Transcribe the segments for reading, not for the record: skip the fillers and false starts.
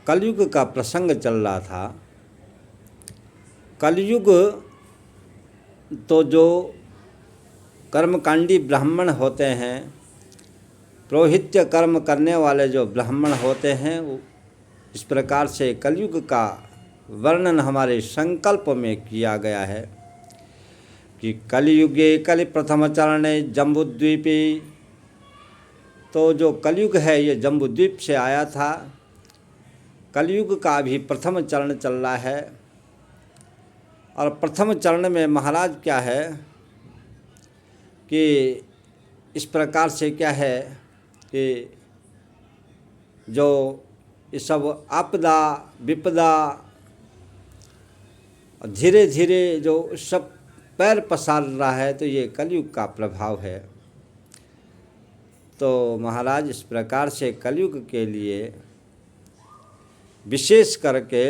कलयुग का प्रसंग चल रहा था। कलयुग तो जो कर्मकांडी ब्राह्मण होते हैं, पौरोहित्य कर्म करने वाले जो ब्राह्मण होते हैं, इस प्रकार से कलयुग का वर्णन हमारे संकल्प में किया गया है कि कलयुगे कलि प्रथम चरणे जम्बूद्वीपे। तो जो कलयुग है ये जम्बूद्वीप से आया था। कलयुग का भी प्रथम चरण चल रहा है और प्रथम चरण में महाराज क्या है कि इस प्रकार से क्या है कि जो ये सब आपदा विपदा धीरे धीरे जो सब पैर पसार रहा है, तो ये कलयुग का प्रभाव है। तो महाराज इस प्रकार से कलयुग के लिए विशेष करके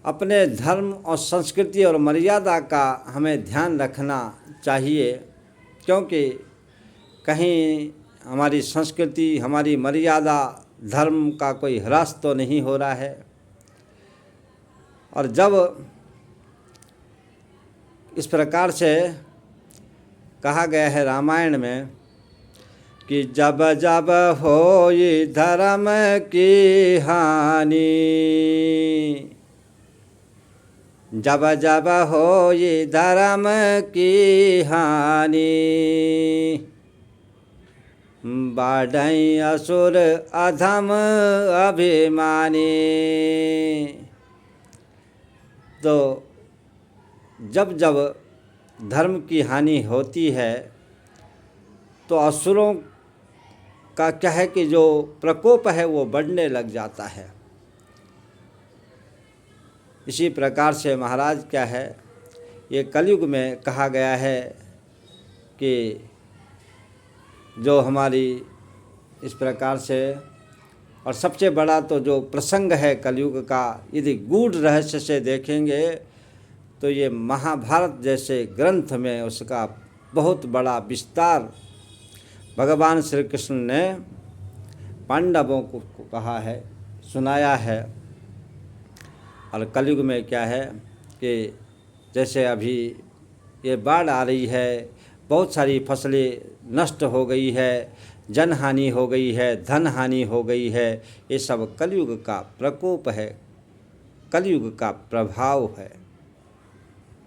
अपने धर्म और संस्कृति और मर्यादा का हमें ध्यान रखना चाहिए, क्योंकि कहीं हमारी संस्कृति, हमारी मर्यादा, धर्म का कोई ह्रास तो नहीं हो रहा है। और जब इस प्रकार से कहा गया है रामायण में कि जब जब होई धर्म की हानि, जब जब होई धर्म की हानि, बाढ़ई असुर अधम अभिमानी। तो जब जब धर्म की हानि होती है तो असुरों का क्या है कि जो प्रकोप है वो बढ़ने लग जाता है। इसी प्रकार से महाराज क्या है, ये कलयुग में कहा गया है कि जो हमारी इस प्रकार से, और सबसे बड़ा तो जो प्रसंग है कलयुग का, यदि गूढ़ रहस्य से देखेंगे तो ये महाभारत जैसे ग्रंथ में उसका बहुत बड़ा विस्तार भगवान श्री कृष्ण ने पांडवों को कहा है, सुनाया है। और कलयुग में क्या है कि जैसे अभी ये बाढ़ आ रही है, बहुत सारी फसलें नष्ट हो गई है, जन हानि हो गई है, धन हानि हो गई है, ये सब कलयुग का प्रकोप है, कलयुग का प्रभाव है।